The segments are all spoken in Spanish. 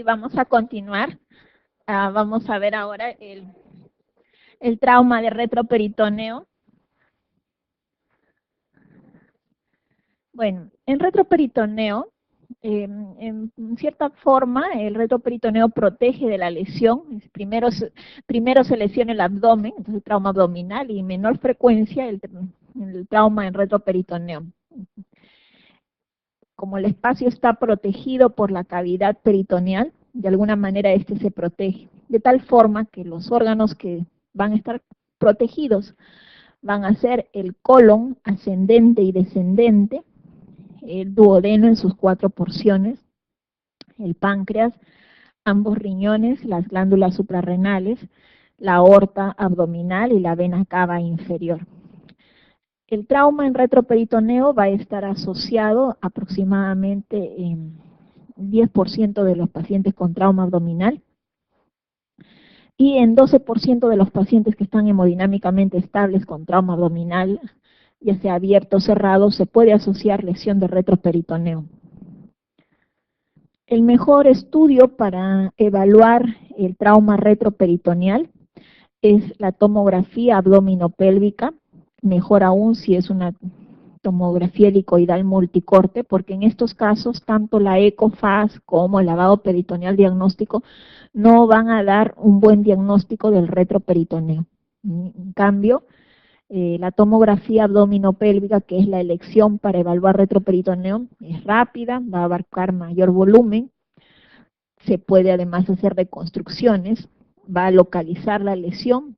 vamos a continuar. Vamos a ver ahora el trauma de retroperitoneo. Bueno, en retroperitoneo, en cierta forma, el retroperitoneo protege de la lesión. Primero se lesiona el abdomen, entonces el trauma abdominal, y menor frecuencia el trauma en retroperitoneo. Como el espacio está protegido por la cavidad peritoneal, de alguna manera este se protege, de tal forma que los órganos que van a estar protegidos van a ser el colon ascendente y descendente, el duodeno en sus 4 porciones, el páncreas, ambos riñones, las glándulas suprarrenales, la aorta abdominal y la vena cava inferior. El trauma en retroperitoneo va a estar asociado aproximadamente en 10% de los pacientes con trauma abdominal y en 12% de los pacientes que están hemodinámicamente estables con trauma abdominal, ya sea abierto o cerrado, se puede asociar lesión de retroperitoneo. El mejor estudio para evaluar el trauma retroperitoneal es la tomografía abdominopélvica, mejor aún si es una tomografía helicoidal multicorte, porque en estos casos tanto la ECOFAS como el lavado peritoneal diagnóstico no van a dar un buen diagnóstico del retroperitoneo. En cambio, la tomografía abdominopélvica, que es la elección para evaluar retroperitoneo, es rápida, va a abarcar mayor volumen, se puede además hacer reconstrucciones, va a localizar la lesión,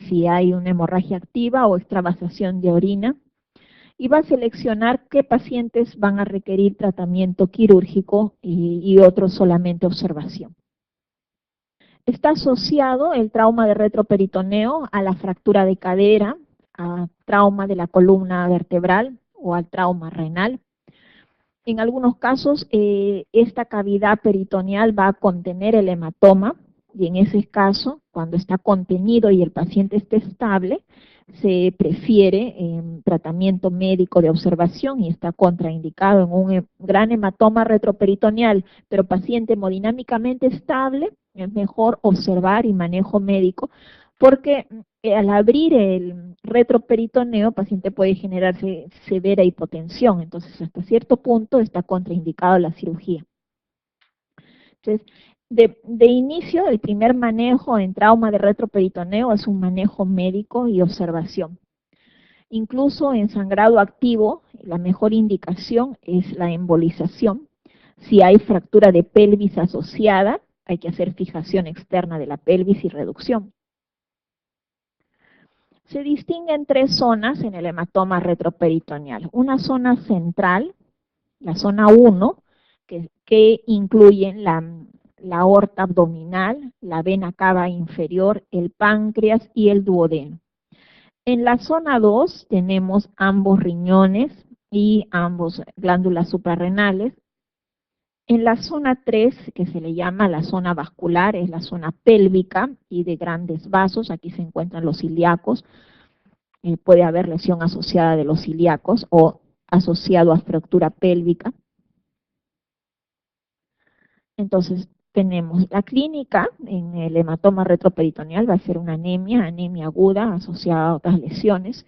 si hay una hemorragia activa o extravasación de orina, y va a seleccionar qué pacientes van a requerir tratamiento quirúrgico y otros solamente observación. Está asociado el trauma de retroperitoneo a la fractura de cadera, a trauma de la columna vertebral o al trauma renal. En algunos casos, esta cavidad peritoneal va a contener el hematoma, y en ese caso, cuando está contenido y el paciente esté estable, se prefiere tratamiento médico de observación y está contraindicado en un gran hematoma retroperitoneal, pero paciente hemodinámicamente estable, es mejor observar y manejo médico, porque al abrir el retroperitoneo, el paciente puede generarse severa hipotensión, entonces hasta cierto punto está contraindicado la cirugía. Entonces, de inicio, el primer manejo en trauma de retroperitoneo es un manejo médico y observación. Incluso en sangrado activo, la mejor indicación es la embolización. Si hay fractura de pelvis asociada, hay que hacer fijación externa de la pelvis y reducción. Se distinguen 3 zonas en el hematoma retroperitoneal. Una zona central, la zona 1, que incluyen la aorta abdominal, la vena cava inferior, el páncreas y el duodeno. En la zona 2 tenemos ambos riñones y ambos glándulas suprarrenales. En la zona 3, que se le llama la zona vascular, es la zona pélvica y de grandes vasos, aquí se encuentran los ilíacos, puede haber lesión asociada de los ilíacos o asociado a fractura pélvica. Entonces, tenemos la clínica en el hematoma retroperitoneal, va a ser una anemia aguda asociada a otras lesiones.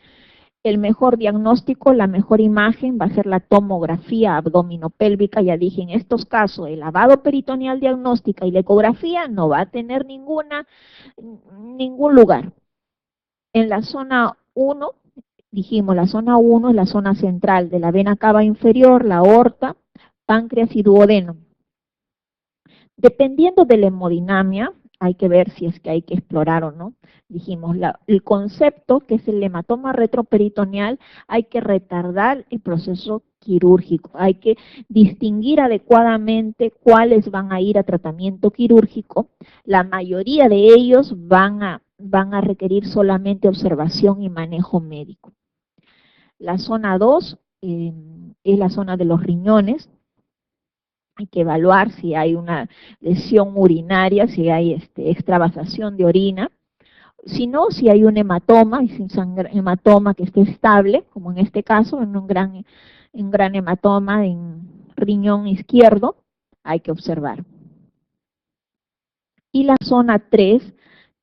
El mejor diagnóstico, la mejor imagen va a ser la tomografía abdominopélvica. Ya dije, en estos casos, el lavado peritoneal diagnóstica y la ecografía no va a tener ningún lugar. En la zona 1, dijimos, la zona 1 es la zona central de la vena cava inferior, la aorta, páncreas y duodeno. Dependiendo de la hemodinamia, hay que ver si es que hay que explorar o no. Dijimos, el concepto, que es el hematoma retroperitoneal, hay que retardar el proceso quirúrgico, hay que distinguir adecuadamente cuáles van a ir a tratamiento quirúrgico. La mayoría de ellos van a requerir solamente observación y manejo médico. La zona 2 es la zona de los riñones. Hay que evaluar si hay una lesión urinaria, si hay extravasación de orina. Si no, si hay un hematoma, hematoma que esté estable, como en este caso, en un gran hematoma en riñón izquierdo, hay que observar. Y la zona 3,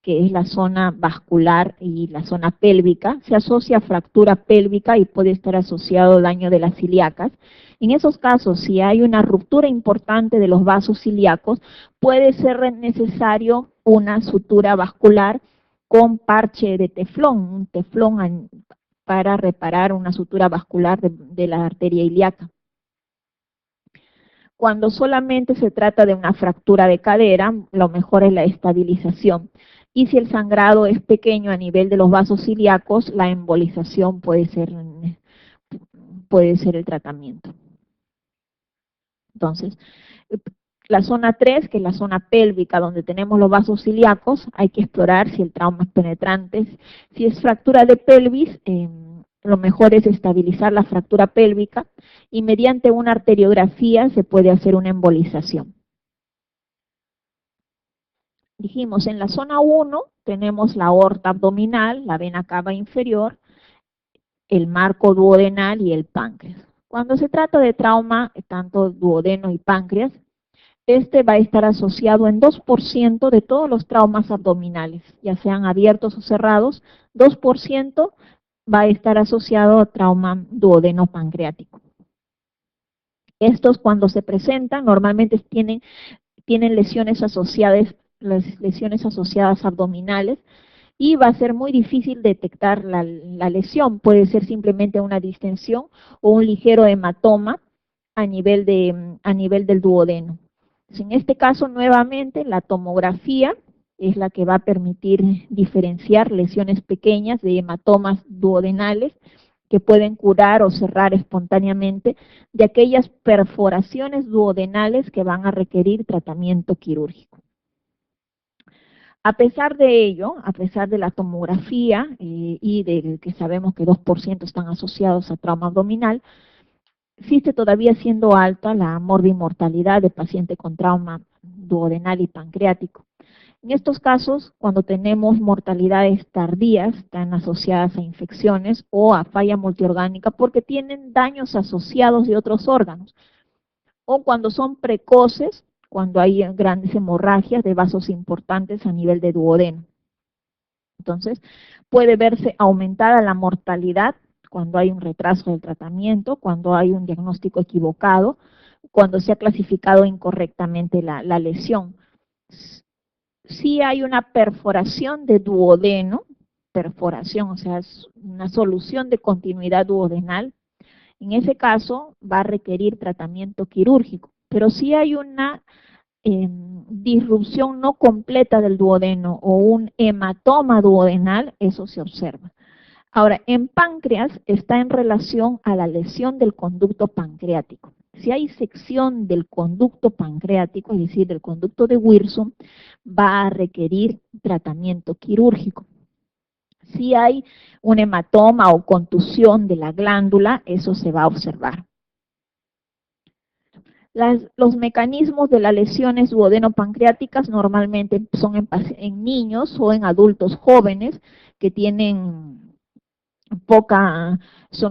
que es la zona vascular y la zona pélvica, se asocia a fractura pélvica y puede estar asociado a daño de las ilíacas. En esos casos, si hay una ruptura importante de los vasos ilíacos, puede ser necesario una sutura vascular con parche de teflón, un teflón para reparar una sutura vascular de la arteria ilíaca. Cuando solamente se trata de una fractura de cadera, lo mejor es la estabilización. Y si el sangrado es pequeño a nivel de los vasos ilíacos, la embolización puede ser el tratamiento. Entonces, la zona 3, que es la zona pélvica donde tenemos los vasos ilíacos, hay que explorar si el trauma es penetrante. Si es fractura de pelvis, lo mejor es estabilizar la fractura pélvica y mediante una arteriografía se puede hacer una embolización. Dijimos, en la zona 1 tenemos la aorta abdominal, la vena cava inferior, el marco duodenal y el páncreas. Cuando se trata de trauma, tanto duodeno y páncreas, este va a estar asociado en 2% de todos los traumas abdominales, ya sean abiertos o cerrados, 2% va a estar asociado a trauma duodeno pancreático. Estos cuando se presentan normalmente tienen lesiones asociadas, las lesiones asociadas abdominales, y va a ser muy difícil detectar la lesión. Puede ser simplemente una distensión o un ligero hematoma a nivel del duodeno. En este caso, nuevamente, la tomografía es la que va a permitir diferenciar lesiones pequeñas de hematomas duodenales que pueden curar o cerrar espontáneamente de aquellas perforaciones duodenales que van a requerir tratamiento quirúrgico. A pesar de ello, a pesar de la tomografía y de que sabemos que 2% están asociados a trauma abdominal, existe todavía siendo alta la morbimortalidad de pacientes con trauma duodenal y pancreático. En estos casos, cuando tenemos mortalidades tardías, están asociadas a infecciones o a falla multiorgánica porque tienen daños asociados de otros órganos, o cuando son precoces, cuando hay grandes hemorragias de vasos importantes a nivel de duodeno. Entonces, puede verse aumentada la mortalidad cuando hay un retraso del tratamiento, cuando hay un diagnóstico equivocado, cuando se ha clasificado incorrectamente la lesión. Si hay una perforación de duodeno, perforación, o sea, es una solución de continuidad duodenal, en ese caso va a requerir tratamiento quirúrgico. Pero si hay una disrupción no completa del duodeno o un hematoma duodenal, eso se observa. Ahora, en páncreas está en relación a la lesión del conducto pancreático. Si hay sección del conducto pancreático, es decir, del conducto de Wirsum, va a requerir tratamiento quirúrgico. Si hay un hematoma o contusión de la glándula, eso se va a observar. Los mecanismos de las lesiones duodeno-pancreáticas normalmente son en niños o en adultos jóvenes que tienen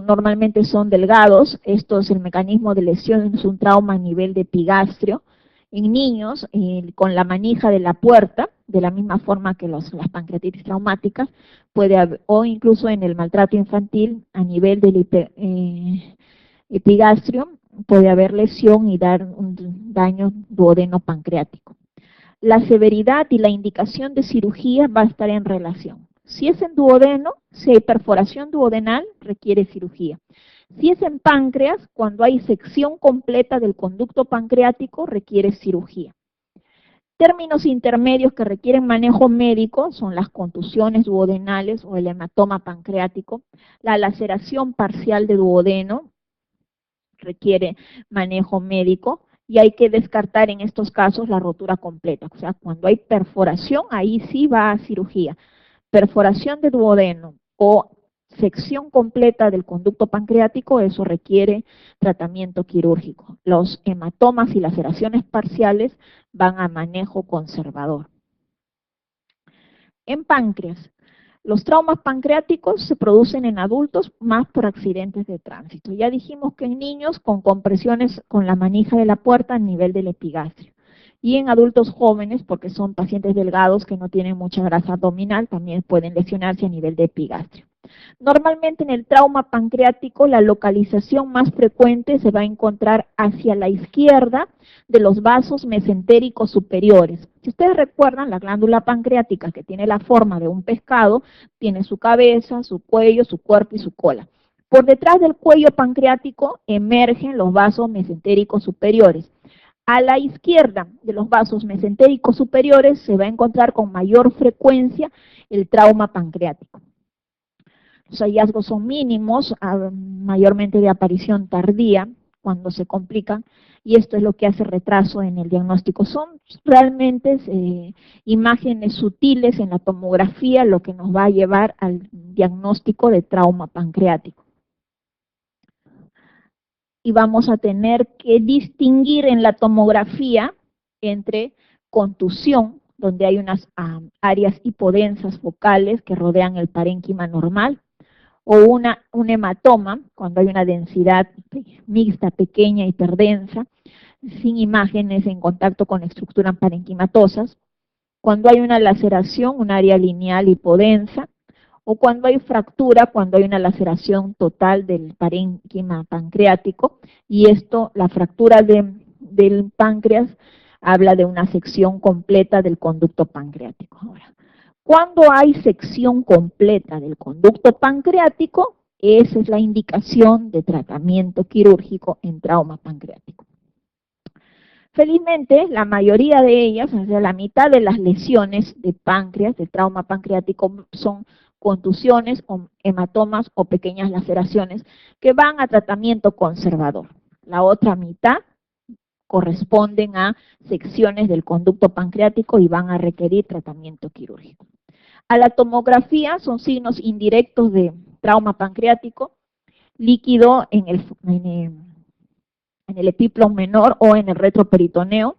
normalmente son delgados. Esto es el mecanismo de lesión, es un trauma a nivel de epigastrio. En niños, con la manija de la puerta, de la misma forma que las pancreatitis traumáticas, puede haber, o incluso en el maltrato infantil, a nivel del epigastrio, puede haber lesión y dar un daño duodeno pancreático. La severidad y la indicación de cirugía va a estar en relación. Si es en duodeno, si hay perforación duodenal, requiere cirugía. Si es en páncreas, cuando hay sección completa del conducto pancreático, requiere cirugía. Términos intermedios que requieren manejo médico son las contusiones duodenales o el hematoma pancreático, la laceración parcial de duodeno, requiere manejo médico, y hay que descartar en estos casos la rotura completa. O sea, cuando hay perforación, ahí sí va a cirugía. Perforación de duodeno o sección completa del conducto pancreático, eso requiere tratamiento quirúrgico. Los hematomas y laceraciones parciales van a manejo conservador. En páncreas, los traumas pancreáticos se producen en adultos más por accidentes de tránsito. Ya dijimos que en niños con compresiones con la manija de la puerta a nivel del epigastrio. Y en adultos jóvenes, porque son pacientes delgados que no tienen mucha grasa abdominal, también pueden lesionarse a nivel de epigastrio. Normalmente en el trauma pancreático la localización más frecuente se va a encontrar hacia la izquierda de los vasos mesentéricos superiores. Si ustedes recuerdan, la glándula pancreática, que tiene la forma de un pescado, tiene su cabeza, su cuello, su cuerpo y su cola. Por detrás del cuello pancreático emergen los vasos mesentéricos superiores. A la izquierda de los vasos mesentéricos superiores se va a encontrar con mayor frecuencia el trauma pancreático. Los hallazgos son mínimos, mayormente de aparición tardía, cuando se complican, y esto es lo que hace retraso en el diagnóstico. Son realmente imágenes sutiles en la tomografía lo que nos va a llevar al diagnóstico de trauma pancreático. Y vamos a tener que distinguir en la tomografía entre contusión, donde hay unas áreas hipodensas focales que rodean el parénquima normal, o un hematoma, cuando hay una densidad mixta, pequeña, hiperdensa, sin imágenes en contacto con estructuras parenquimatosas, cuando hay una laceración, un área lineal hipodensa, o cuando hay fractura, cuando hay una laceración total del parénquima pancreático, y esto, la fractura del páncreas, habla de una sección completa del conducto pancreático. Ahora, cuando hay sección completa del conducto pancreático, esa es la indicación de tratamiento quirúrgico en trauma pancreático. Felizmente, la mayoría de ellas, o sea, la mitad de las lesiones de páncreas, de trauma pancreático, son contusiones o hematomas o pequeñas laceraciones que van a tratamiento conservador. La otra mitad corresponden a secciones del conducto pancreático y van a requerir tratamiento quirúrgico. A la tomografía son signos indirectos de trauma pancreático, líquido en el epíplon menor o en el retroperitoneo,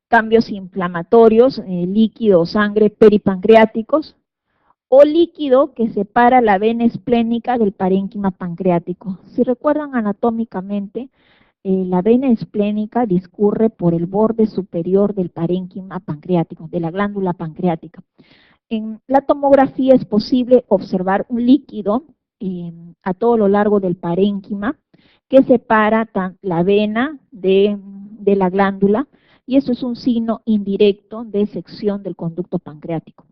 cambios inflamatorios, líquido o sangre peripancreáticos, o líquido que separa la vena esplénica del parénquima pancreático. Si recuerdan anatómicamente, la vena esplénica discurre por el borde superior del parénquima pancreático, de la glándula pancreática. En la tomografía es posible observar un líquido a todo lo largo del parénquima que separa la vena de la glándula, y eso es un signo indirecto de sección del conducto pancreático.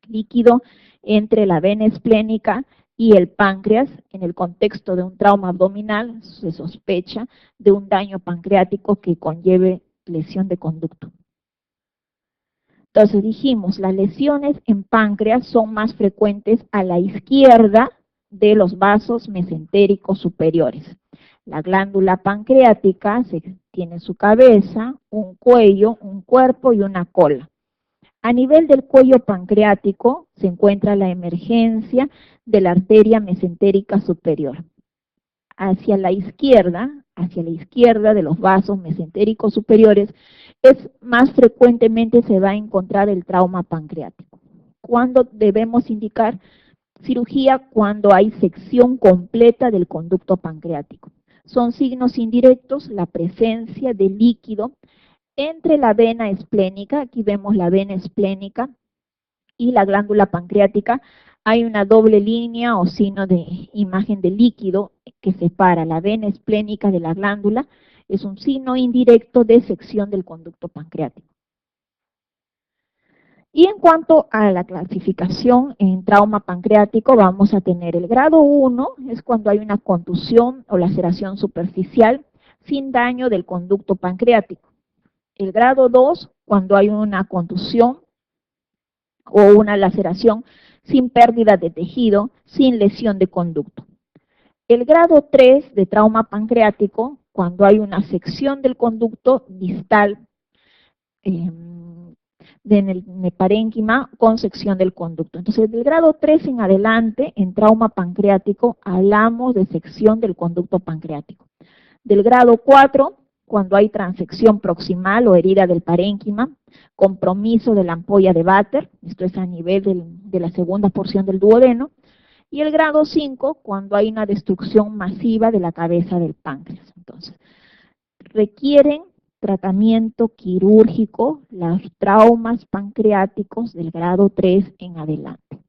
Líquido entre la vena esplénica y el páncreas. En el contexto de un trauma abdominal se sospecha de un daño pancreático que conlleve lesión de conducto. Entonces dijimos, las lesiones en páncreas son más frecuentes a la izquierda de los vasos mesentéricos superiores. La glándula pancreática tiene su cabeza, un cuello, un cuerpo y una cola. A nivel del cuello pancreático se encuentra la emergencia de la arteria mesentérica superior. Hacia la izquierda de los vasos mesentéricos superiores, más frecuentemente se va a encontrar el trauma pancreático. ¿Cuándo debemos indicar cirugía? Cuando hay sección completa del conducto pancreático. Son signos indirectos la presencia de líquido entre la vena esplénica, aquí vemos la vena esplénica, y la glándula pancreática. Hay una doble línea o signo de imagen de líquido que separa la vena esplénica de la glándula. Es un signo indirecto de sección del conducto pancreático. Y en cuanto a la clasificación en trauma pancreático, vamos a tener el grado 1, es cuando hay una contusión o laceración superficial sin daño del conducto pancreático. El grado 2, cuando hay una contusión o una laceración sin pérdida de tejido, sin lesión de conducto. El grado 3 de trauma pancreático, cuando hay una sección del conducto distal en el parénquima con sección del conducto. Entonces, del grado 3 en adelante, en trauma pancreático, hablamos de sección del conducto pancreático. Del grado 4, cuando hay transección proximal o herida del parénquima, compromiso de la ampolla de Vater, esto es a nivel de la segunda porción del duodeno, y el grado 5, cuando hay una destrucción masiva de la cabeza del páncreas. Entonces, requieren tratamiento quirúrgico, los traumas pancreáticos del grado 3 en adelante.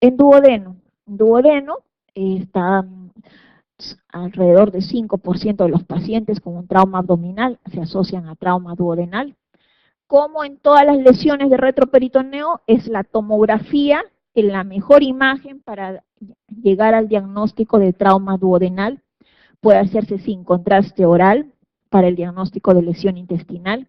En duodeno está alrededor de 5% de los pacientes con un trauma abdominal se asocian a trauma duodenal. Como en todas las lesiones de retroperitoneo, es la tomografía la mejor imagen para llegar al diagnóstico de trauma duodenal. Puede hacerse sin contraste oral para el diagnóstico de lesión intestinal.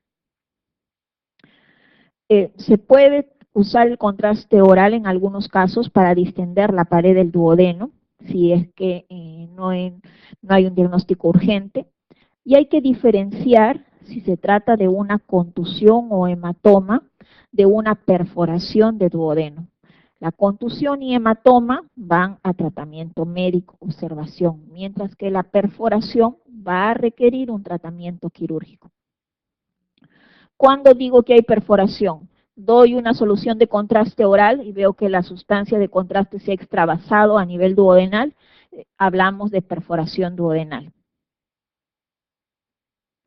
Se puede usar el contraste oral en algunos casos para distender la pared del duodeno, si es que no hay un diagnóstico urgente. Y hay que diferenciar si se trata de una contusión o hematoma de una perforación de duodeno. La contusión y hematoma van a tratamiento médico, observación, mientras que la perforación va a requerir un tratamiento quirúrgico. ¿Cuándo digo que hay perforación? Doy una solución de contraste oral y veo que la sustancia de contraste se ha extravasado a nivel duodenal, hablamos de perforación duodenal.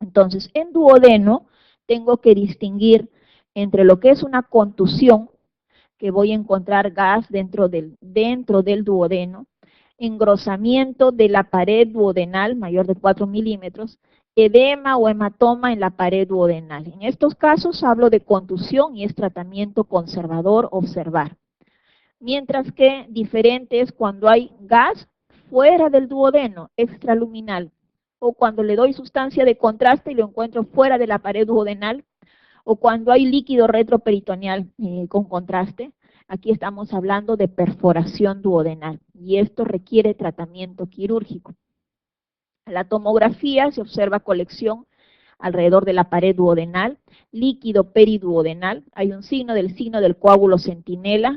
Entonces, en duodeno tengo que distinguir entre lo que es una contusión, que voy a encontrar gas dentro del duodeno, engrosamiento de la pared duodenal mayor de 4 milímetros, edema o hematoma en la pared duodenal. En estos casos hablo de contusión y es tratamiento conservador, observar. Mientras que diferente es cuando hay gas fuera del duodeno, extraluminal, o cuando le doy sustancia de contraste y lo encuentro fuera de la pared duodenal, o cuando hay líquido retroperitoneal con contraste. Aquí estamos hablando de perforación duodenal y esto requiere tratamiento quirúrgico. La tomografía se observa colección alrededor de la pared duodenal, líquido periduodenal, hay un signo del coágulo centinela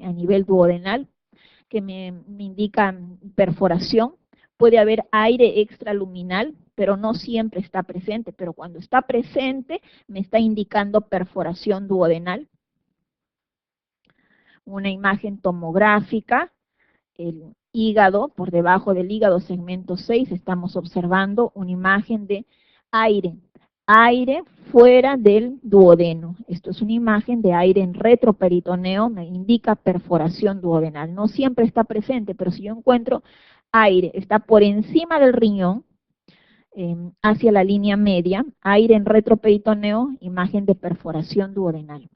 a nivel duodenal que me indica perforación. Puede haber aire extraluminal, pero no siempre está presente, pero cuando está presente me está indicando perforación duodenal. Una imagen tomográfica, el hígado, por debajo del hígado segmento 6, estamos observando una imagen de aire fuera del duodeno. Esto es una imagen de aire en retroperitoneo, me indica perforación duodenal. No siempre está presente, pero si yo encuentro aire, está por encima del riñón, hacia la línea media, aire en retroperitoneo, imagen de perforación duodenal.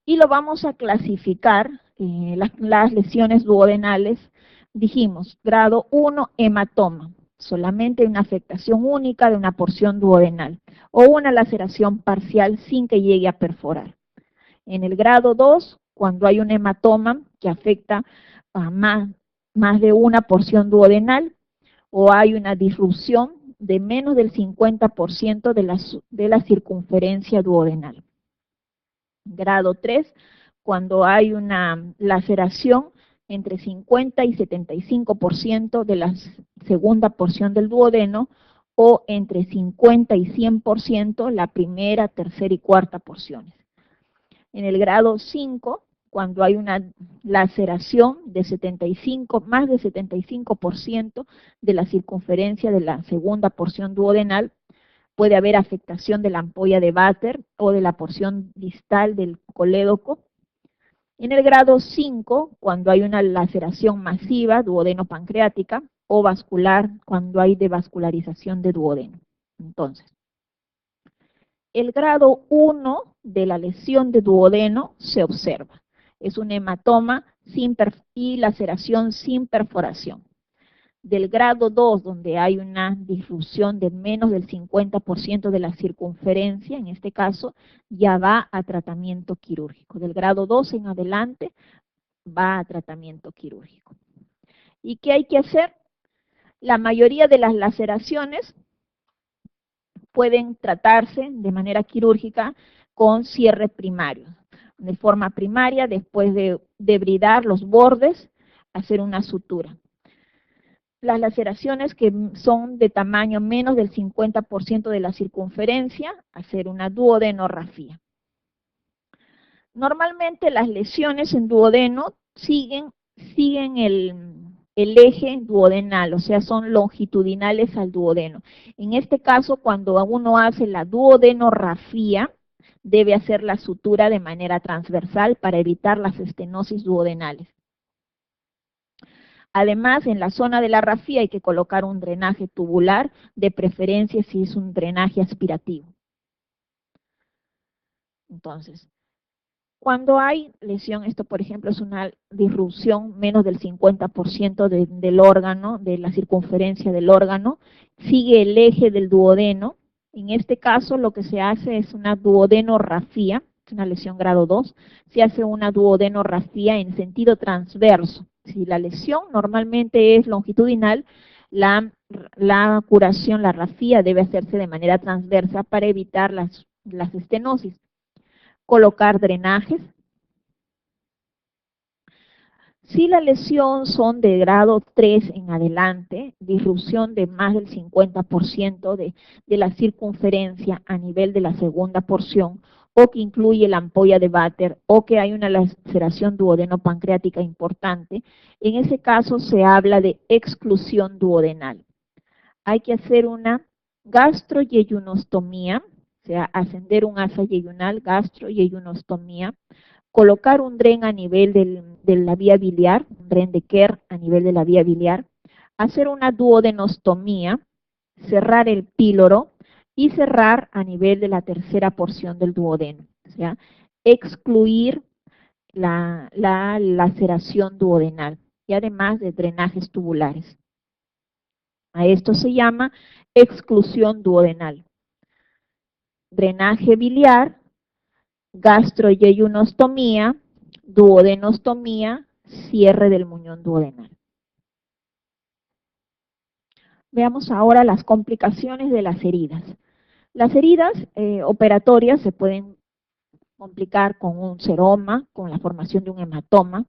Y lo vamos a clasificar, las lesiones duodenales, dijimos, grado 1, hematoma, solamente una afectación única de una porción duodenal, o una laceración parcial sin que llegue a perforar. En el grado 2, cuando hay un hematoma que afecta a más de una porción duodenal, o hay una disrupción de menos del 50% de la circunferencia duodenal. Grado 3, cuando hay una laceración entre 50 y 75% de la segunda porción del duodeno, o entre 50 y 100% la primera, tercera y cuarta porciones. En el grado 5, cuando hay una laceración de más de 75% de la circunferencia de la segunda porción duodenal, puede haber afectación de la ampolla de Vater o de la porción distal del colédoco. En el grado 5, cuando hay una laceración masiva duodeno-pancreática, o vascular, cuando hay devascularización de duodeno. Entonces, el grado 1 de la lesión de duodeno se observa. Es un hematoma y laceración sin perforación. Del grado 2, donde hay una disrupción de menos del 50% de la circunferencia, en este caso, ya va a tratamiento quirúrgico. Del grado 2 en adelante, va a tratamiento quirúrgico. ¿Y qué hay que hacer? La mayoría de las laceraciones pueden tratarse de manera quirúrgica con cierre primario. De forma primaria, después de debridar los bordes, hacer una sutura. Las laceraciones que son de tamaño menos del 50% de la circunferencia, hacer una duodenografía. Normalmente las lesiones en duodeno siguen el eje duodenal, o sea, son longitudinales al duodeno. En este caso, cuando uno hace la duodenografía, debe hacer la sutura de manera transversal para evitar las estenosis duodenales. Además, en la zona de la rafía hay que colocar un drenaje tubular, de preferencia si es un drenaje aspirativo. Entonces, cuando hay lesión, esto por ejemplo es una disrupción menos del 50% del órgano, de la circunferencia del órgano, sigue el eje del duodeno. En este caso lo que se hace es una duodenorrafía, es una lesión grado 2, se hace una duodenorrafía en sentido transverso. Si la lesión normalmente es longitudinal, la curación, la rafía debe hacerse de manera transversa para evitar las estenosis. Colocar drenajes. Si la lesión son de grado 3 en adelante, disrupción de más del 50% de la circunferencia a nivel de la segunda porción, o que incluye la ampolla de Vater, o que hay una laceración duodeno-pancreática importante, en ese caso se habla de exclusión duodenal. Hay que hacer una gastroyeyunostomía, o sea, ascender un asa yeyunal, gastroyeyunostomía, colocar un dren a nivel de la vía biliar, un dren de Kerr a nivel de la vía biliar, hacer una duodenostomía, cerrar el píloro y cerrar a nivel de la tercera porción del duodeno, o sea, excluir la laceración duodenal y además de drenajes tubulares. A esto se llama exclusión duodenal. Drenaje biliar, gastroyeyunostomía, duodenostomía, cierre del muñón duodenal. Veamos ahora las complicaciones de las heridas. Las heridas operatorias se pueden complicar con un seroma, con la formación de un hematoma,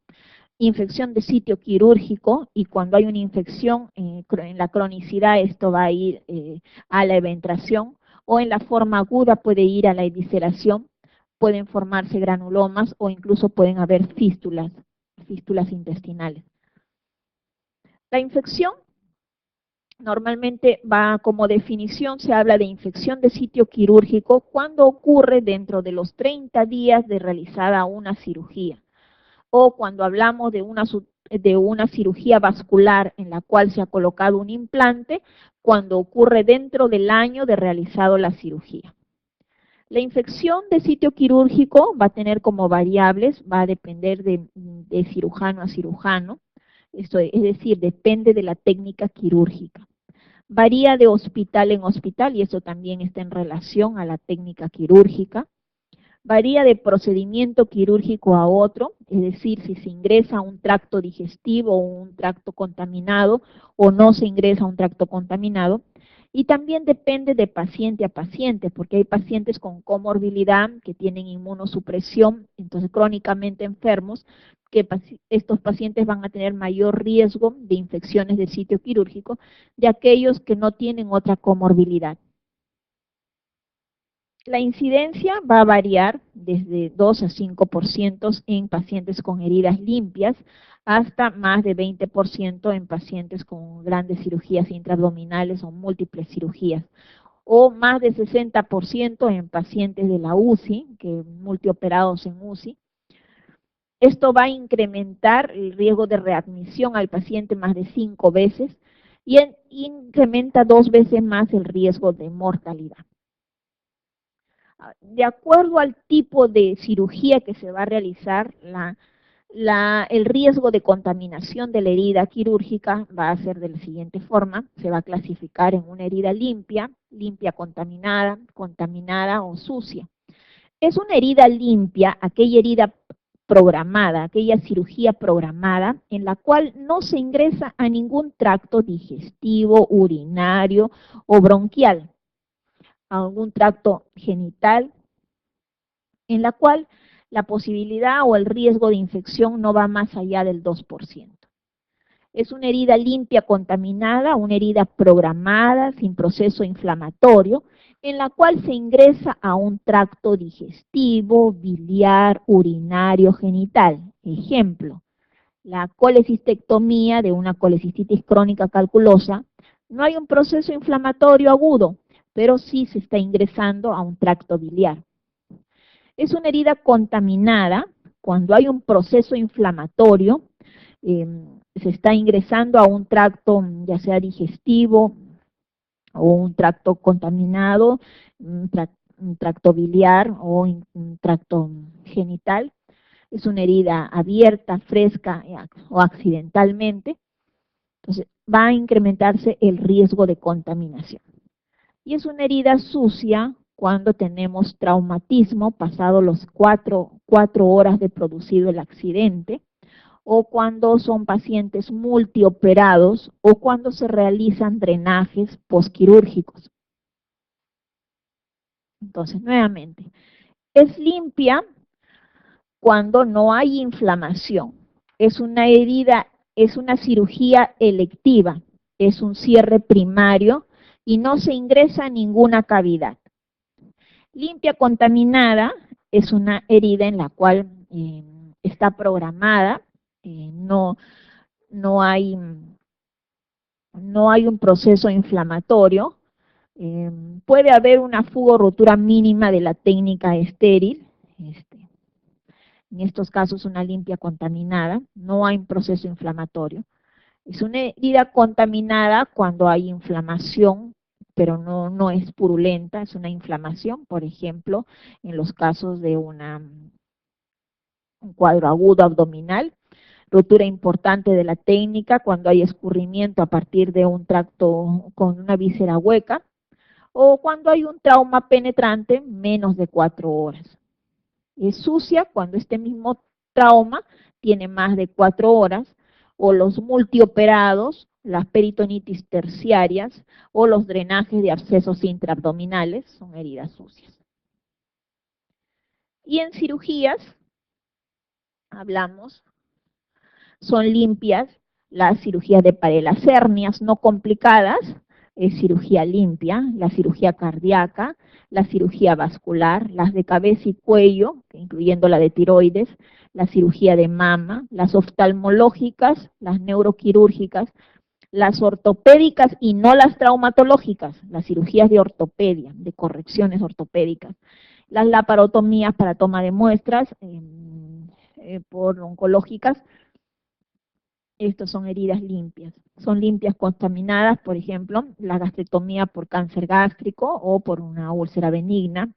infección de sitio quirúrgico, y cuando hay una infección en la cronicidad esto va a ir a la eventración, o en la forma aguda puede ir a la evisceración, pueden formarse granulomas o incluso pueden haber fístulas intestinales. La infección normalmente va como definición, se habla de infección de sitio quirúrgico cuando ocurre dentro de los 30 días de realizada una cirugía, o cuando hablamos de una cirugía vascular en la cual se ha colocado un implante, cuando ocurre dentro del año de realizado la cirugía. La infección de sitio quirúrgico va a tener como variables, va a depender de cirujano a cirujano, esto es decir, depende de la técnica quirúrgica. Varía de hospital en hospital y eso también está en relación a la técnica quirúrgica. Varía de procedimiento quirúrgico a otro, es decir, si se ingresa a un tracto digestivo o un tracto contaminado o no se ingresa a un tracto contaminado. Y también depende de paciente a paciente, porque hay pacientes con comorbilidad que tienen inmunosupresión, entonces crónicamente enfermos, que estos pacientes van a tener mayor riesgo de infecciones de sitio quirúrgico de aquellos que no tienen otra comorbilidad. La incidencia va a variar desde 2 a 5% en pacientes con heridas limpias hasta más de 20% en pacientes con grandes cirugías intraabdominales o múltiples cirugías, o más de 60% en pacientes de la UCI, que multioperados en UCI. Esto va a incrementar el riesgo de readmisión al paciente más de 5 veces y incrementa 2 veces más el riesgo de mortalidad. De acuerdo al tipo de cirugía que se va a realizar, el riesgo de contaminación de la herida quirúrgica va a ser de la siguiente forma: se va a clasificar en una herida limpia, limpia contaminada, contaminada o sucia. Es una herida limpia aquella herida programada, aquella cirugía programada en la cual no se ingresa a ningún tracto digestivo, urinario o bronquial, a algún tracto genital, en la cual la posibilidad o el riesgo de infección no va más allá del 2%. Es una herida limpia contaminada, una herida programada, sin proceso inflamatorio, en la cual se ingresa a un tracto digestivo, biliar, urinario, genital. Ejemplo, La colecistectomía de una colecistitis crónica calculosa, no hay un proceso inflamatorio agudo, pero sí se está ingresando a un tracto biliar. Es una herida contaminada cuando hay un proceso inflamatorio, eh, se está ingresando a un tracto ya sea digestivo o un tracto contaminado, un tracto biliar o un tracto genital. Es una herida abierta, fresca o accidentalmente, entonces va a incrementarse el riesgo de contaminación. Y es una herida sucia cuando tenemos traumatismo pasado los 4 horas de producido el accidente, o cuando son pacientes multioperados, o cuando se realizan drenajes posquirúrgicos. Entonces, nuevamente, es limpia cuando no hay inflamación. Es una herida, es una cirugía electiva, es un cierre primario y no se ingresa ninguna cavidad. Limpia contaminada es una herida en la cual está programada, no, no, hay, no hay un proceso inflamatorio, puede haber una fuga o rotura mínima de la técnica estéril, en estos casos una limpia contaminada, no hay un proceso inflamatorio. Es una herida contaminada cuando hay inflamación, pero no es purulenta, es una inflamación, por ejemplo, en los casos de un cuadro agudo abdominal, rotura importante de la técnica cuando hay escurrimiento a partir de un tracto con una víscera hueca, o cuando hay un trauma penetrante menos de 4 horas. Es sucia cuando este mismo trauma tiene más de 4 horas, o los multioperados, las peritonitis terciarias, o los drenajes de abscesos intraabdominales, son heridas sucias. Y en cirugías, hablamos, son limpias las cirugías de pared, las hernias no complicadas, es cirugía limpia, la cirugía cardíaca, la cirugía vascular, las de cabeza y cuello, incluyendo la de tiroides, la cirugía de mama, las oftalmológicas, las neuroquirúrgicas, las ortopédicas y no las traumatológicas, las cirugías de ortopedia, de correcciones ortopédicas, las laparotomías para toma de muestras por oncológicas. Estas son heridas limpias. Son limpias contaminadas, por ejemplo, la gastrectomía por cáncer gástrico o por una úlcera benigna,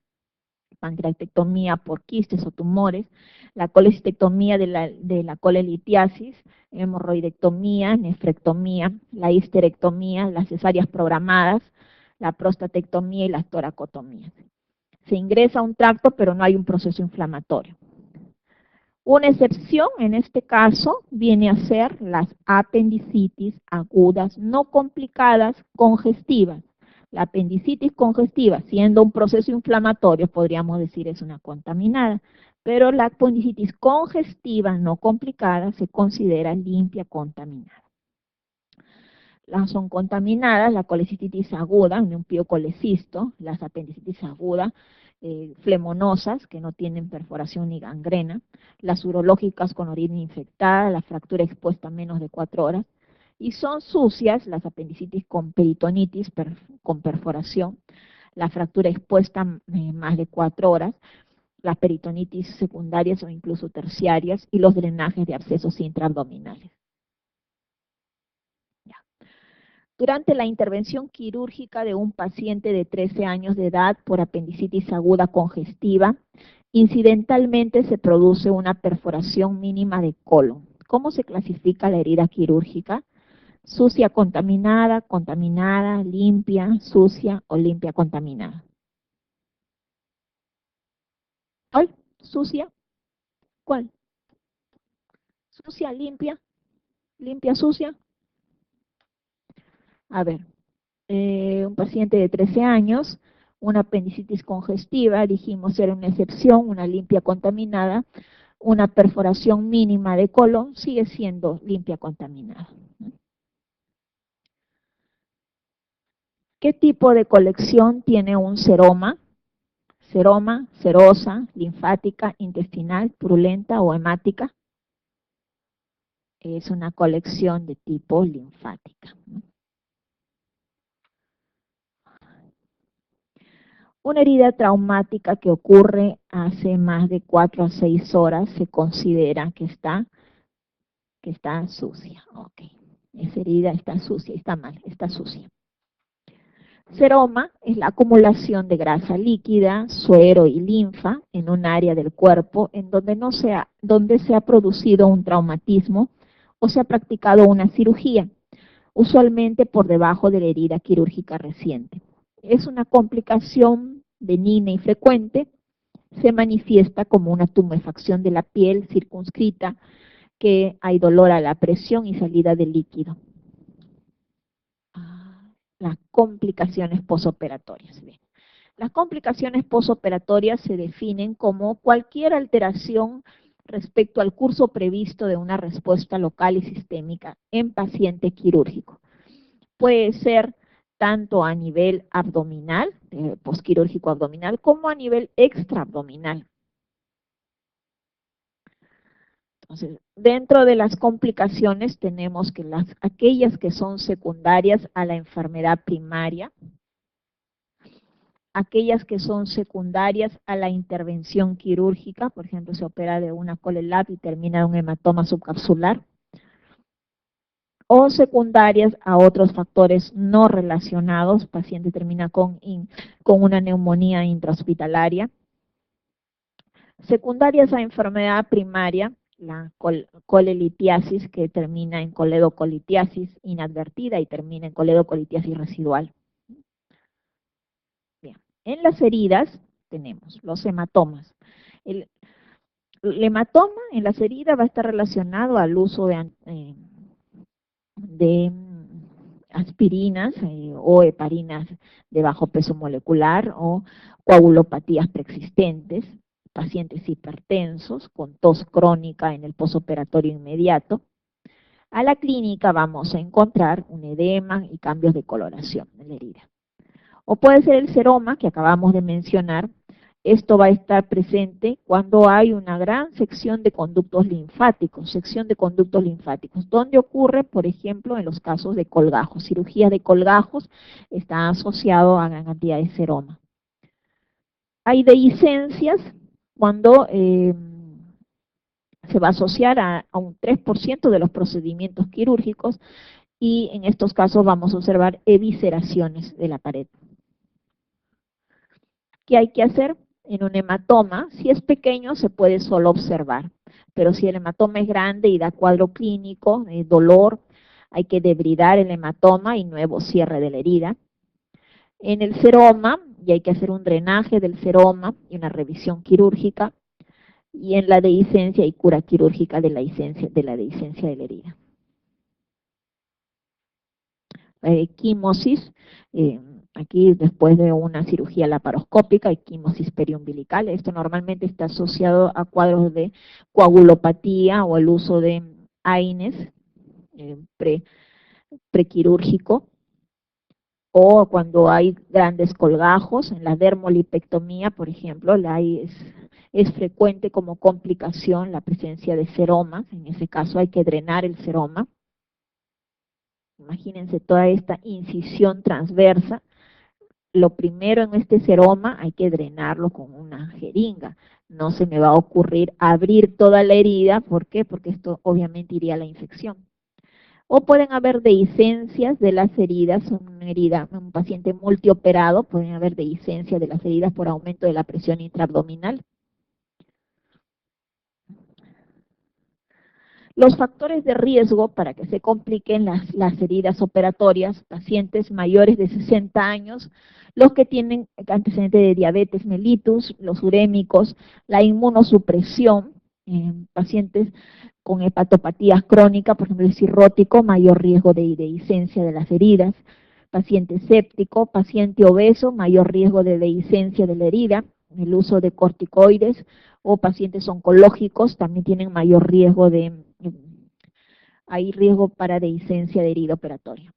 pancreatectomía por quistes o tumores, la colecistectomía de la colelitiasis, hemorroidectomía, nefrectomía, la histerectomía, las cesáreas programadas, la prostatectomía y las toracotomías. Se ingresa a un tracto, pero no hay un proceso inflamatorio. Una excepción en este caso viene a ser las apendicitis agudas no complicadas congestivas. La apendicitis congestiva, siendo un proceso inflamatorio, podríamos decir es una contaminada, pero la apendicitis congestiva no complicada se considera limpia contaminada. Las son contaminadas, la colecistitis aguda, un piocolecisto, las apendicitis agudas, flemonosas, que no tienen perforación ni gangrena, las urológicas con orina infectada, la fractura expuesta a menos de 4 horas, y son sucias las apendicitis con peritonitis con perforación, la fractura expuesta más de 4 horas, las peritonitis secundarias o incluso terciarias, y los drenajes de abscesos intraabdominales. Durante la intervención quirúrgica de un paciente de 13 años de edad por apendicitis aguda congestiva, incidentalmente se produce una perforación mínima de colon. ¿Cómo se clasifica la herida quirúrgica? Sucia, contaminada, contaminada, limpia, sucia o limpia, contaminada. ¿Cuál? ¿Sucia? ¿Cuál? ¿Sucia, limpia? ¿Limpia, sucia? A ver, un paciente de 13 años, una apendicitis congestiva, dijimos era una excepción, una limpia contaminada, una perforación mínima de colon, sigue siendo limpia contaminada. ¿Qué tipo de colección tiene un seroma? Seroma, serosa, linfática, intestinal, purulenta o hemática. es una colección de tipo linfática, ¿no? Una herida traumática que ocurre hace más de 4 a 6 horas se considera que está sucia. Ok, esa herida está sucia, está mal, está sucia. Seroma es la acumulación de grasa líquida, suero y linfa en un área del cuerpo en donde, donde se ha producido un traumatismo o se ha practicado una cirugía, usualmente por debajo de la herida quirúrgica reciente. Es una complicación benigna y frecuente, se manifiesta como una tumefacción de la piel circunscrita, que hay dolor a la presión y salida de líquido. Las complicaciones posoperatorias. Bien. Las complicaciones posoperatorias se definen como cualquier alteración respecto al curso previsto de una respuesta local y sistémica en paciente quirúrgico. Puede ser tanto a nivel abdominal, posquirúrgico abdominal, como a nivel extraabdominal. Entonces, dentro de las complicaciones tenemos que aquellas que son secundarias a la enfermedad primaria, aquellas que son secundarias a la intervención quirúrgica, por ejemplo, se opera de una colelab y termina en un hematoma subcapsular, o secundarias a otros factores no relacionados, paciente termina con una neumonía intrahospitalaria, secundarias a enfermedad primaria, la colelitiasis, que termina en coledocolitiasis inadvertida y termina en coledocolitiasis residual. Bien. En las heridas tenemos los hematomas. El hematoma en las heridas va a estar relacionado al uso de aspirinas o heparinas de bajo peso molecular o coagulopatías preexistentes, pacientes hipertensos con tos crónica en el posoperatorio inmediato. A la clínica vamos a encontrar un edema y cambios de coloración en la herida. O puede ser el seroma que acabamos de mencionar. Esto va a estar presente cuando hay una gran sección de conductos linfáticos, donde ocurre, por ejemplo, en los casos de colgajos. Cirugía de colgajos está asociado a gran cantidad de seroma. Hay dehiscencias cuando se va a asociar a un 3% de los procedimientos quirúrgicos, y en estos casos vamos a observar evisceraciones de la pared. ¿Qué hay que hacer? En un hematoma, si es pequeño se puede solo observar, pero si el hematoma es grande y da cuadro clínico, dolor, hay que debridar el hematoma y nuevo cierre de la herida. En el seroma, y hay que hacer un drenaje del seroma y una revisión quirúrgica, y en la dehiscencia y cura quirúrgica de la dehiscencia de la herida. Quimosis, aquí después de una cirugía laparoscópica, hay quimosis periumbilical. Esto normalmente está asociado a cuadros de coagulopatía o el uso de AINES prequirúrgico, o cuando hay grandes colgajos. En la dermolipectomía, por ejemplo, es frecuente como complicación la presencia de seromas. En ese caso hay que drenar el seroma. Imagínense toda esta incisión transversa. Lo primero en este seroma hay que drenarlo con una jeringa. No se me va a ocurrir abrir toda la herida. ¿Por qué? Porque esto obviamente iría a la infección. O pueden haber dehiscencias de las heridas, un paciente multioperado, pueden haber dehiscencias de las heridas por aumento de la presión intraabdominal. Los factores de riesgo para que se compliquen las heridas operatorias: pacientes mayores de 60 años, los que tienen antecedentes de diabetes mellitus, los urémicos, la inmunosupresión, pacientes con hepatopatías crónicas, por ejemplo el cirrótico, mayor riesgo de dehiscencia de las heridas, paciente séptico, paciente obeso, mayor riesgo de dehiscencia de la herida, el uso de corticoides, o pacientes oncológicos también tienen mayor riesgo hay riesgo para dehiscencia de herida operatoria.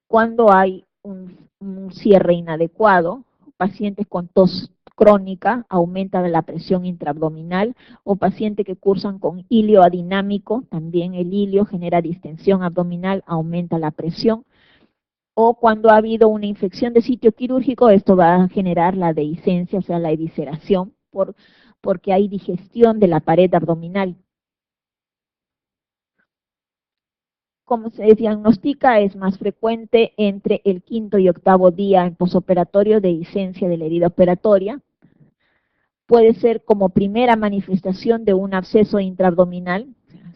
Cuando hay un cierre inadecuado, pacientes con tos crónica, aumenta la presión intraabdominal, o pacientes que cursan con ilio adinámico, también el ilio genera distensión abdominal, aumenta la presión, o cuando ha habido una infección de sitio quirúrgico, esto va a generar la dehiscencia, o sea, la evisceración, porque hay digestión de la pared abdominal. Como se diagnostica, es más frecuente entre el quinto y octavo día en posoperatorio de dehiscencia de la herida operatoria. Puede ser como primera manifestación de un absceso intraabdominal.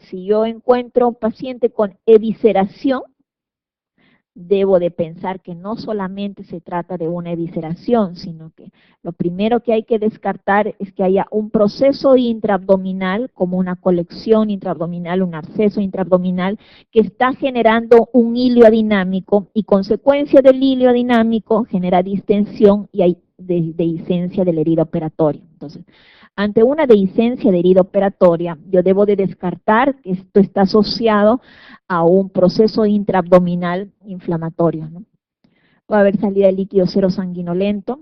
Si yo encuentro un paciente con evisceración, debo de pensar que no solamente se trata de una evisceración, sino que lo primero que hay que descartar es que haya un proceso intraabdominal, como una colección intraabdominal, un absceso intraabdominal, que está generando un hilio adinámico, y consecuencia del hilio adinámico genera distensión y hay dehiscencia de la herida operatoria. Entonces, ante una dehiscencia de herida operatoria, yo debo de descartar que esto está asociado a un proceso intraabdominal inflamatorio, ¿no? Puede haber salida de líquido cero sanguinolento,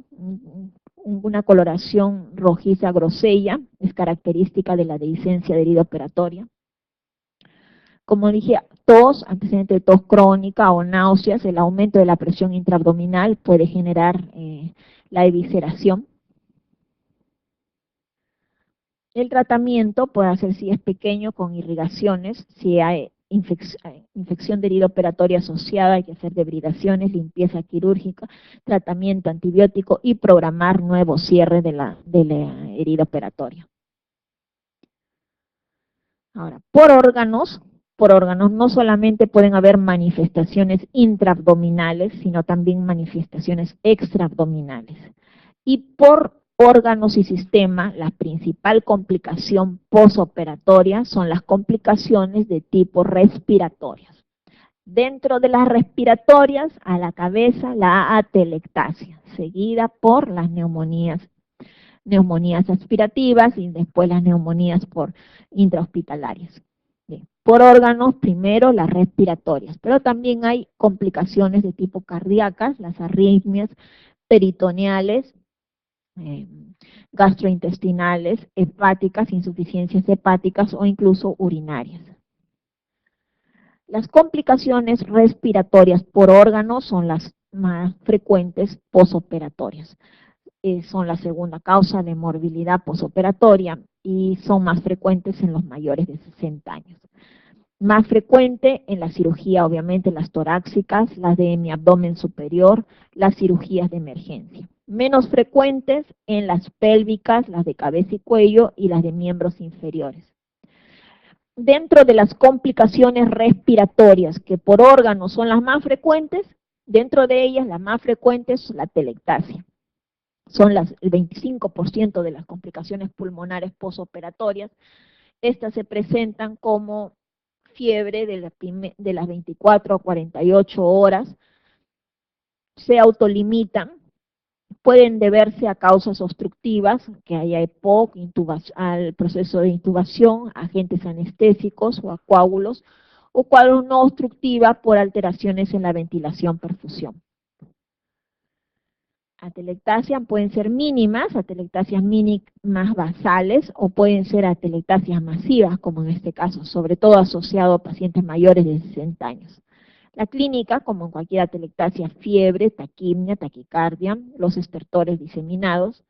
una coloración rojiza grosella, es característica de la dehiscencia de herida operatoria. Como dije, tos, antecedente de tos crónica o náuseas, el aumento de la presión intraabdominal puede generar la evisceración. El tratamiento puede hacer si es pequeño con irrigaciones, si hay infección de herida operatoria asociada, hay que hacer debridaciones, limpieza quirúrgica, tratamiento antibiótico y programar nuevo cierre de la herida operatoria. Ahora, por órganos no solamente pueden haber manifestaciones intraabdominales, sino también manifestaciones extraabdominales. Y por órganos y sistema, la principal complicación posoperatoria son las complicaciones de tipo respiratorias. Dentro de las respiratorias, a la cabeza la atelectasia, seguida por las neumonías aspirativas y después las neumonías por intrahospitalarias. Bien. Por órganos, primero las respiratorias, pero también hay complicaciones de tipo cardíacas, las arritmias peritoneales, gastrointestinales, hepáticas, insuficiencias hepáticas o incluso urinarias. Las complicaciones respiratorias por órgano son las más frecuentes posoperatorias. Son la segunda causa de morbilidad posoperatoria y son más frecuentes en los mayores de 60 años. Más frecuente en la cirugía, obviamente, las torácicas, las de hemiabdomen superior, las cirugías de emergencia. Menos frecuentes en las pélvicas, las de cabeza y cuello y las de miembros inferiores. Dentro de las complicaciones respiratorias, que por órganos son las más frecuentes, dentro de ellas las más frecuentes es la atelectasia. Son el 25% de las complicaciones pulmonares posoperatorias. Estas se presentan como fiebre de las 24 a 48 horas, se autolimitan, pueden deberse a causas obstructivas, que haya EPOC, al proceso de intubación, agentes anestésicos o a coágulos, o cuadros no obstructiva por alteraciones en la ventilación-perfusión. Atelectasias pueden ser mínimas, atelectasias mínimas basales, o pueden ser atelectasias masivas, como en este caso, sobre todo asociado a pacientes mayores de 60 años. La clínica, como en cualquier atelectasia, fiebre, taquimia, taquicardia, los estertores diseminados.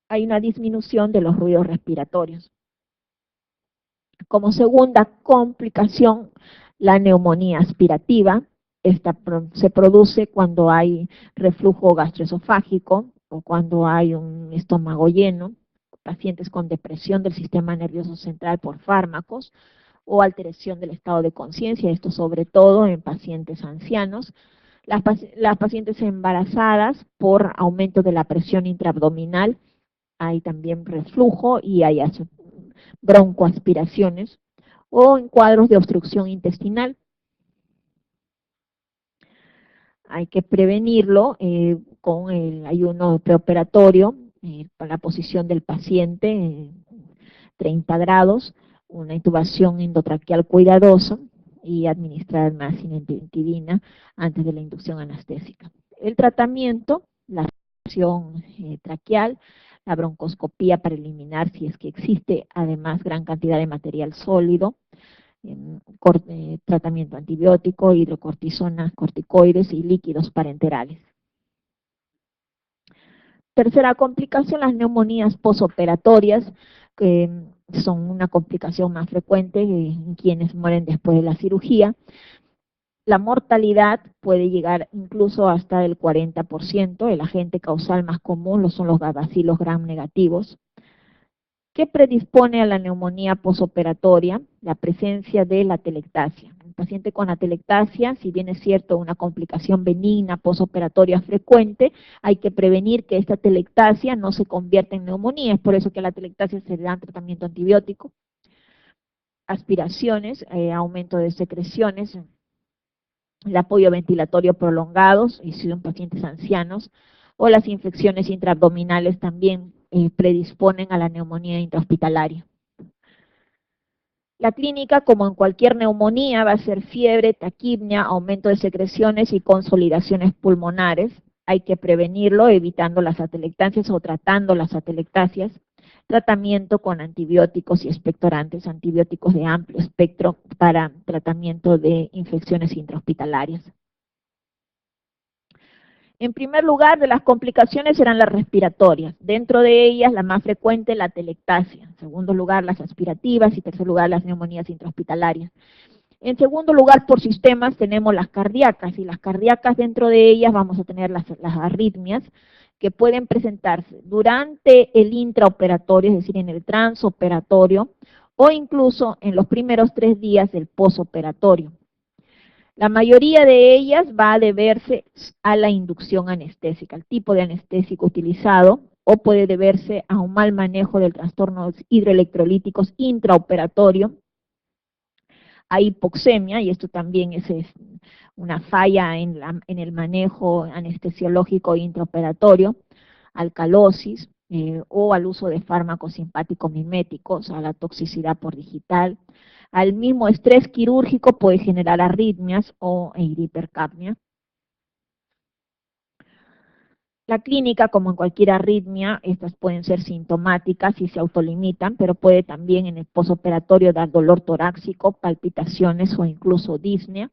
Hay una disminución de los ruidos respiratorios. Como segunda complicación, la neumonía aspirativa. Esta se produce cuando hay reflujo gastroesofágico o cuando hay un estómago lleno, pacientes con depresión del sistema nervioso central por fármacos o alteración del estado de conciencia, esto sobre todo en pacientes ancianos. Las pacientes embarazadas por aumento de la presión intraabdominal, hay también reflujo y hay broncoaspiraciones, o en cuadros de obstrucción intestinal. Hay que prevenirlo con el ayuno preoperatorio, con la posición del paciente en 30 grados, una intubación endotraqueal cuidadosa y administrar más inentidina antes de la inducción anestésica. El tratamiento, la traqueal, la broncoscopía para eliminar si es que existe además gran cantidad de material sólido, tratamiento antibiótico, hidrocortisona, corticoides y líquidos parenterales. Tercera complicación, las neumonías posoperatorias, que son una complicación más frecuente en quienes mueren después de la cirugía. La mortalidad puede llegar incluso hasta el 40%, el agente causal más común son los bacilos gram negativos. ¿Qué predispone a la neumonía posoperatoria? La presencia de la atelectasia. Un paciente con atelectasia, si bien es cierto una complicación benigna posoperatoria frecuente, hay que prevenir que esta atelectasia no se convierta en neumonía, es por eso que a la atelectasia se le da tratamiento antibiótico. Aspiraciones, aumento de secreciones, el apoyo ventilatorio prolongado, y si son pacientes ancianos, o las infecciones intraabdominales también predisponen a la neumonía intrahospitalaria. La clínica, como en cualquier neumonía, va a ser fiebre, taquipnia, aumento de secreciones y consolidaciones pulmonares. Hay que prevenirlo evitando las atelectasias o tratando las atelectasias. Tratamiento con antibióticos y expectorantes, antibióticos de amplio espectro para tratamiento de infecciones intrahospitalarias. En primer lugar, de las complicaciones serán las respiratorias. Dentro de ellas, la más frecuente, la atelectasia. En segundo lugar, las aspirativas y en tercer lugar, las neumonías intrahospitalarias. En segundo lugar, por sistemas, tenemos las cardíacas, y las cardíacas dentro de ellas vamos a tener las arritmias, que pueden presentarse durante el intraoperatorio, es decir, en el transoperatorio, o incluso en los primeros 3 días del posoperatorio. La mayoría de ellas va a deberse a la inducción anestésica, al tipo de anestésico utilizado, o puede deberse a un mal manejo del trastorno hidroelectrolíticos intraoperatorio, a hipoxemia, y esto también es una falla en el manejo anestesiológico intraoperatorio, alcalosis, o al uso de fármacos simpáticos miméticos, a la toxicidad por digital. Al mismo estrés quirúrgico puede generar arritmias o hipercapnia. La clínica, como en cualquier arritmia, estas pueden ser sintomáticas y se autolimitan, pero puede también en el posoperatorio dar dolor torácico, palpitaciones o incluso disnea.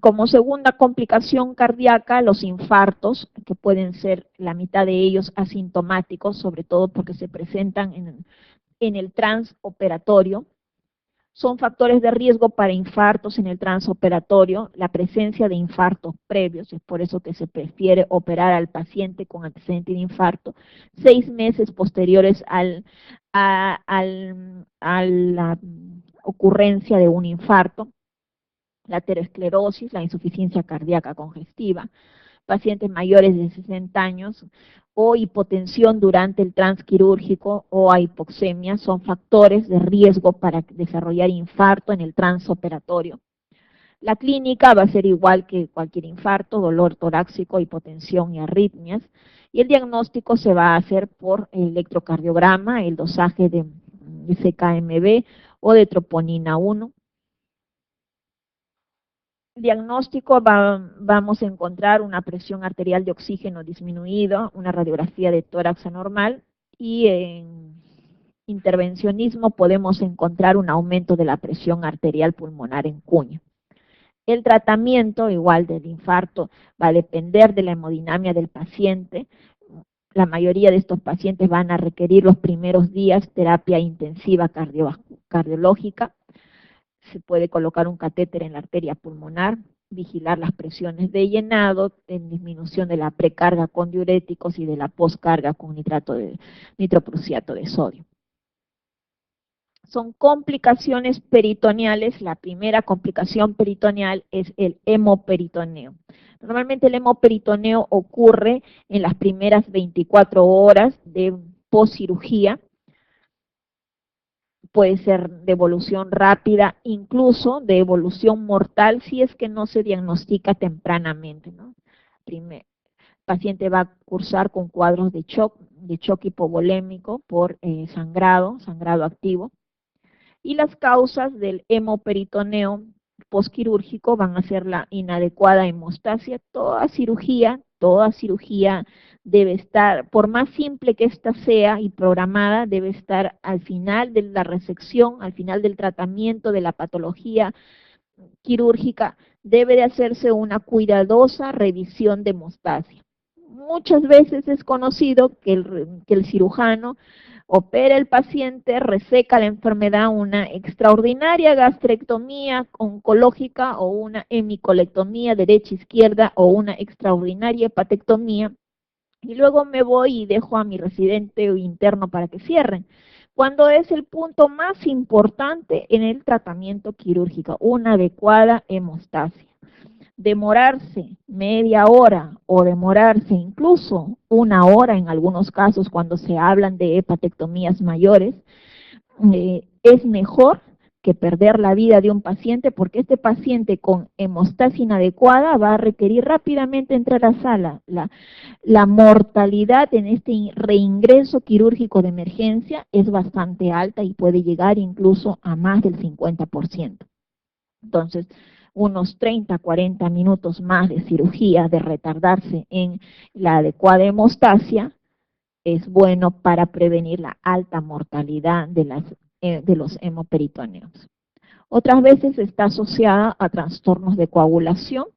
Como segunda complicación cardíaca, los infartos, que pueden ser la mitad de ellos asintomáticos, sobre todo porque se presentan en el transoperatorio. Son factores de riesgo para infartos en el transoperatorio, la presencia de infartos previos, es por eso que se prefiere operar al paciente con antecedente de infarto 6 meses posteriores a la ocurrencia de un infarto. La aterosclerosis, la insuficiencia cardíaca congestiva, pacientes mayores de 60 años o hipotensión durante el transquirúrgico o hipoxemia son factores de riesgo para desarrollar infarto en el transoperatorio. La clínica va a ser igual que cualquier infarto, dolor torácico, hipotensión y arritmias, y el diagnóstico se va a hacer por electrocardiograma, el dosaje de CKMB o de troponina 1. Diagnóstico vamos a encontrar una presión arterial de oxígeno disminuida, una radiografía de tórax anormal, y en intervencionismo podemos encontrar un aumento de la presión arterial pulmonar en cuña. El tratamiento, igual del infarto, va a depender de la hemodinamia del paciente. La mayoría de estos pacientes van a requerir los primeros días terapia intensiva cardiológica. Se puede colocar un catéter en la arteria pulmonar, vigilar las presiones de llenado, en disminución de la precarga con diuréticos y de la poscarga con nitroprusiato de sodio. Son complicaciones peritoneales. La primera complicación peritoneal es el hemoperitoneo. Normalmente el hemoperitoneo ocurre en las primeras 24 horas de poscirugía. Puede ser de evolución rápida, incluso de evolución mortal, si es que no se diagnostica tempranamente, ¿no? El paciente va a cursar con cuadros de shock hipovolémico por sangrado activo. Y las causas del hemoperitoneo postquirúrgico van a ser la inadecuada hemostasia. Toda cirugía debe estar, por más simple que ésta sea y programada, debe estar al final de la resección, al final del tratamiento de la patología quirúrgica, debe de hacerse una cuidadosa revisión de hemostasia. Muchas veces es conocido que el cirujano opera el paciente, reseca la enfermedad, una extraordinaria gastrectomía oncológica o una hemicolectomía derecha-izquierda o una extraordinaria hepatectomía, y luego me voy y dejo a mi residente interno para que cierren, cuando es el punto más importante en el tratamiento quirúrgico, una adecuada hemostasia. Demorarse media hora o demorarse incluso una hora en algunos casos cuando se hablan de hepatectomías mayores, es mejor que perder la vida de un paciente, porque este paciente con hemostasia inadecuada va a requerir rápidamente entrar a sala. La mortalidad en este reingreso quirúrgico de emergencia es bastante alta y puede llegar incluso a más del 50%. Entonces, unos 30, 40 minutos más de cirugía, de retardarse en la adecuada hemostasia, es bueno para prevenir la alta mortalidad de los hemoperitoneos. Otras veces está asociada a trastornos de coagulación,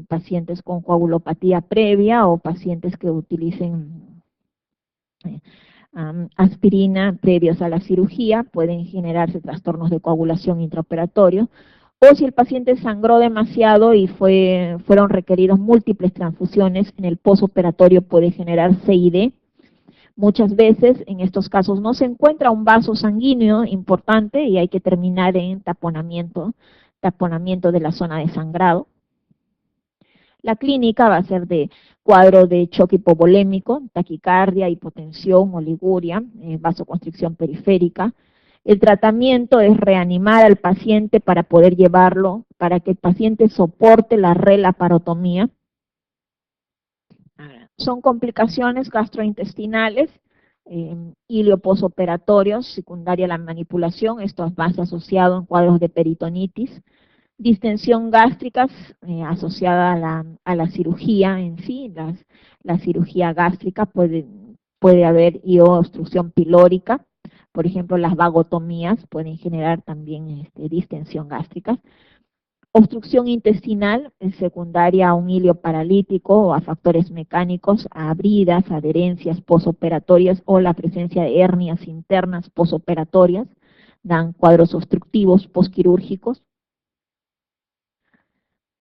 pacientes con coagulopatía previa o pacientes que utilicen aspirina previos a la cirugía, pueden generarse trastornos de coagulación intraoperatorio, o si el paciente sangró demasiado y fueron requeridos múltiples transfusiones, en el posoperatorio puede generar CID. Muchas veces en estos casos no se encuentra un vaso sanguíneo importante y hay que terminar en taponamiento de la zona de sangrado. La clínica va a ser de cuadro de choque hipovolémico, taquicardia, hipotensión, oliguria, vasoconstricción periférica. El tratamiento es reanimar al paciente para poder llevarlo, para que el paciente soporte la relaparotomía. Son complicaciones gastrointestinales, ilioposoperatorios, secundaria a la manipulación, esto es más asociado en cuadros de peritonitis, distensión gástrica asociada a la cirugía en sí, la cirugía gástrica, puede haber obstrucción pilórica, por ejemplo las vagotomías pueden generar también distensión gástrica. Obstrucción intestinal es secundaria a un hilio paralítico o a factores mecánicos, a bridas, adherencias posoperatorias o la presencia de hernias internas posoperatorias, dan cuadros obstructivos posquirúrgicos.